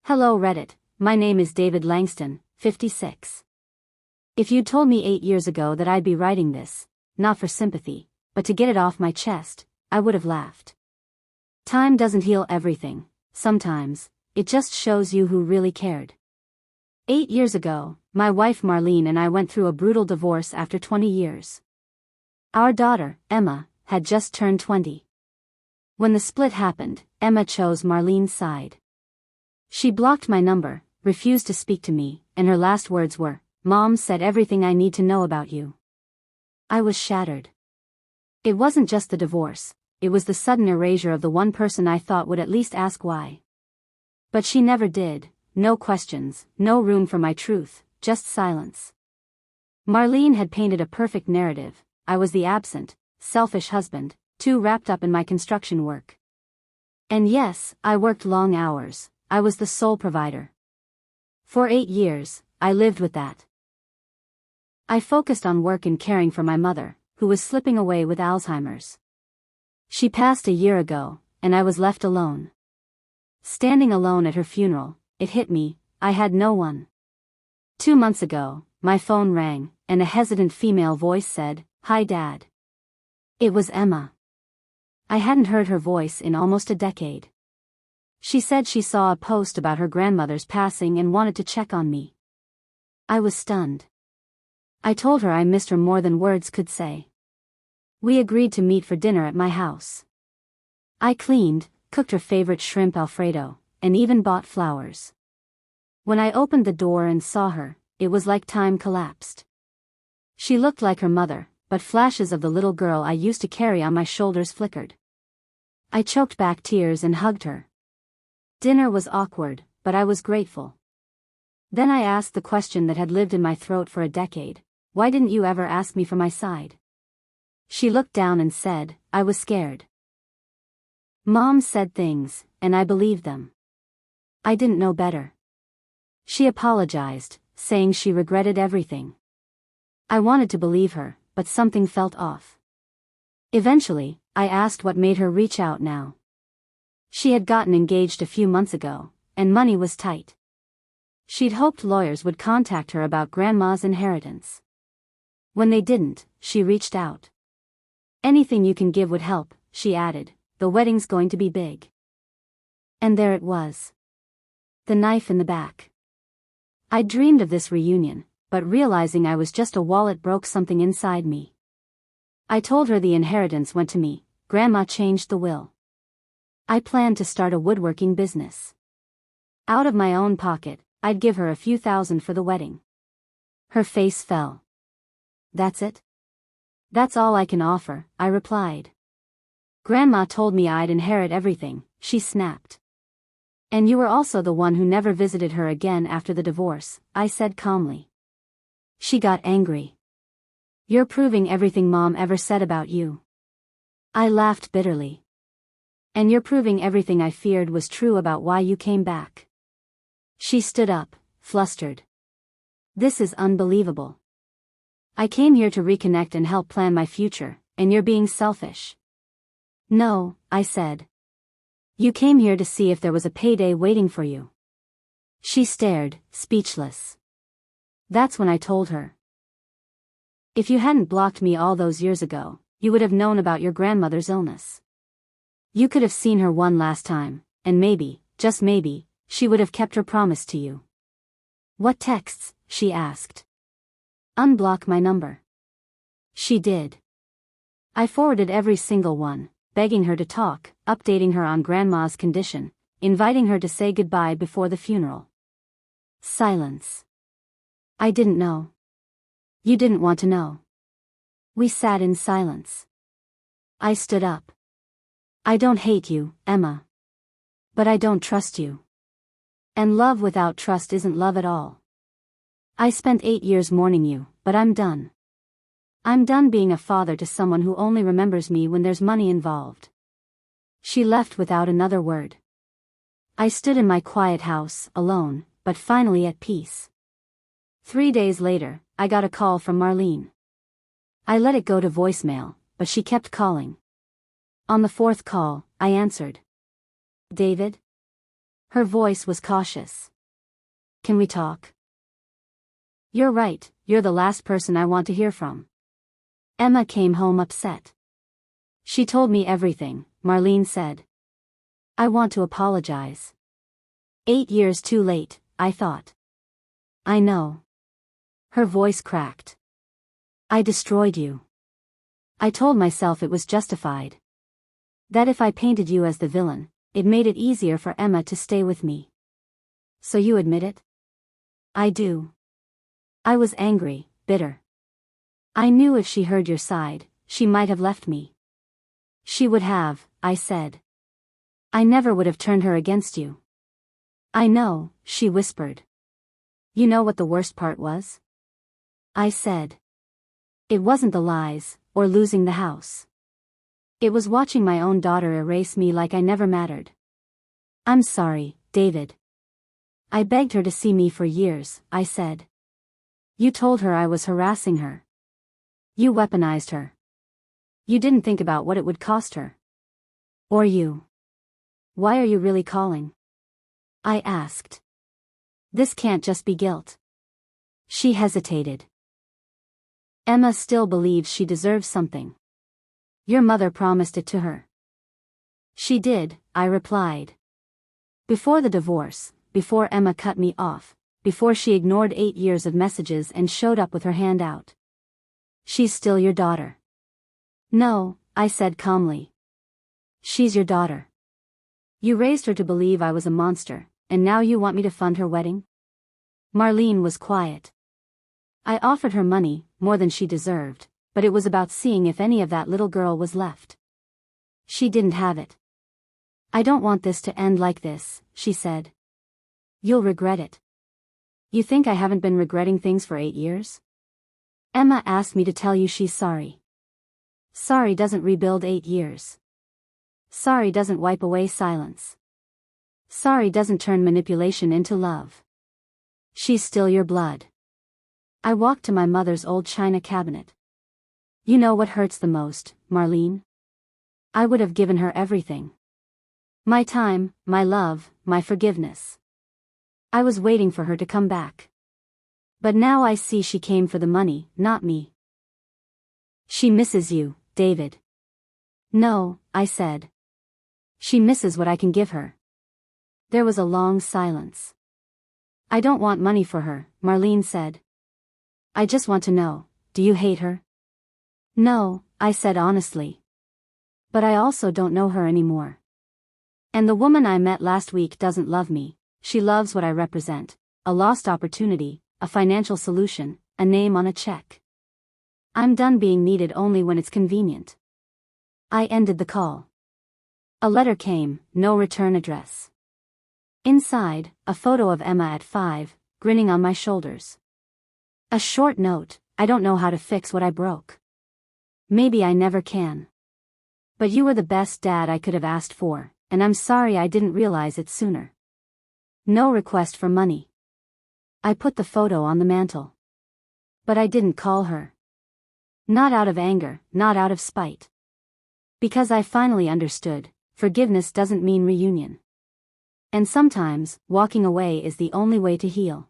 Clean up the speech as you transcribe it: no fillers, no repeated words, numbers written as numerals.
Hello Reddit, my name is David Langston, 56. If you'd told me 8 years ago that I'd be writing this, not for sympathy, but to get it off my chest, I would have laughed. Time doesn't heal everything, sometimes, it just shows you who really cared. 8 years ago, my wife Marlene and I went through a brutal divorce after 20 years. Our daughter, Emma, had just turned 20. When the split happened, Emma chose Marlene's side. She blocked my number, refused to speak to me, and her last words were, "Mom said everything I need to know about you." I was shattered. It wasn't just the divorce, it was the sudden erasure of the one person I thought would at least ask why. But she never did, no questions, no room for my truth, just silence. Marlene had painted a perfect narrative. I was the absent, selfish husband, too wrapped up in my construction work. And yes, I worked long hours, I was the sole provider. For 8 years, I lived with that. I focused on work and caring for my mother, who was slipping away with Alzheimer's. She passed a year ago, and I was left alone. Standing alone at her funeral, it hit me, I had no one. 2 months ago, my phone rang, and a hesitant female voice said, "Hi Dad." It was Emma. I hadn't heard her voice in almost a decade. She said she saw a post about her grandmother's passing and wanted to check on me. I was stunned. I told her I missed her more than words could say. We agreed to meet for dinner at my house. I cleaned, cooked her favorite shrimp Alfredo, and even bought flowers. When I opened the door and saw her, it was like time collapsed. She looked like her mother, but flashes of the little girl I used to carry on my shoulders flickered. I choked back tears and hugged her. Dinner was awkward, but I was grateful. Then I asked the question that had lived in my throat for a decade, "Why didn't you ever ask me for my side?" She looked down and said, "I was scared. Mom said things, and I believed them. I didn't know better." She apologized, saying she regretted everything. I wanted to believe her, but something felt off. Eventually, I asked what made her reach out now. She had gotten engaged a few months ago, and money was tight. She'd hoped lawyers would contact her about Grandma's inheritance. When they didn't, she reached out. "Anything you can give would help," she added, "the wedding's going to be big." And there it was. The knife in the back. I dreamed of this reunion, but realizing I was just a wallet broke something inside me. I told her the inheritance went to me. Grandma changed the will. I planned to start a woodworking business. Out of my own pocket, I'd give her a few thousand for the wedding. Her face fell. "That's it?" "That's all I can offer," I replied. "Grandma told me I'd inherit everything," she snapped. "And you were also the one who never visited her again after the divorce," I said calmly. She got angry. "You're proving everything Mom ever said about you." I laughed bitterly. "And you're proving everything I feared was true about why you came back." She stood up, flustered. "This is unbelievable. I came here to reconnect and help plan my future, and you're being selfish." "No," I said. "You came here to see if there was a payday waiting for you." She stared, speechless. That's when I told her. "If you hadn't blocked me all those years ago, you would have known about your grandmother's illness. You could have seen her one last time, and maybe, just maybe, she would have kept her promise to you." "What texts?" she asked. "Unblock my number." She did. I forwarded every single one, begging her to talk, updating her on Grandma's condition, inviting her to say goodbye before the funeral. Silence. "I didn't know." "You didn't want to know." We sat in silence. I stood up. "I don't hate you, Emma. But I don't trust you. And love without trust isn't love at all. I spent 8 years mourning you, but I'm done. I'm done being a father to someone who only remembers me when there's money involved." She left without another word. I stood in my quiet house, alone, but finally at peace. 3 days later, I got a call from Marlene. I let it go to voicemail, but she kept calling. On the 4th call, I answered. "David?" Her voice was cautious. Can we talk? You're right, you're the last person I want to hear from. Emma came home upset. She told me everything, Marlene said. I want to apologize. 8 years too late, I thought. I know. Her voice cracked. I destroyed you. I told myself it was justified. That if I painted you as the villain, it made it easier for Emma to stay with me. So you admit it? I do. I was angry, bitter. I knew if she heard your side, she might have left me. She would have, I said. I never would have turned her against you. I know, she whispered. You know what the worst part was? I said. It wasn't the lies, or losing the house. It was watching my own daughter erase me like I never mattered. I'm sorry, David. I begged her to see me for years, I said. You told her I was harassing her. You weaponized her. You didn't think about what it would cost her. Or you. Why are you really calling? I asked. This can't just be guilt. She hesitated. Emma still believes she deserves something. Your mother promised it to her. She did, I replied. Before the divorce, before Emma cut me off, before she ignored 8 years of messages and showed up with her hand out. She's still your daughter. No, I said calmly. She's your daughter. You raised her to believe I was a monster, and now you want me to fund her wedding? Marlene was quiet. I offered her money, more than she deserved, but it was about seeing if any of that little girl was left. She didn't have it. I don't want this to end like this, she said. You'll regret it. You think I haven't been regretting things for 8 years? Emma asked me to tell you she's sorry. Sorry doesn't rebuild 8 years. Sorry doesn't wipe away silence. Sorry doesn't turn manipulation into love. She's still your blood. I walked to my mother's old china cabinet. You know what hurts the most, Marlene? I would have given her everything. My time, my love, my forgiveness. I was waiting for her to come back. But now I see she came for the money, not me. She misses you, David. No, I said. She misses what I can give her. There was a long silence. I don't want money for her, Marlene said. I just want to know, do you hate her? No, I said honestly. But I also don't know her anymore. And the woman I met last week doesn't love me, she loves what I represent, a lost opportunity, a financial solution, a name on a check. I'm done being needed only when it's convenient. I ended the call. A letter came, no return address. Inside, a photo of Emma at 5, grinning on my shoulders. A short note, I don't know how to fix what I broke. Maybe I never can. But you were the best dad I could have asked for, and I'm sorry I didn't realize it sooner. No request for money. I put the photo on the mantel. But I didn't call her. Not out of anger, not out of spite. Because I finally understood, forgiveness doesn't mean reunion. And sometimes, walking away is the only way to heal.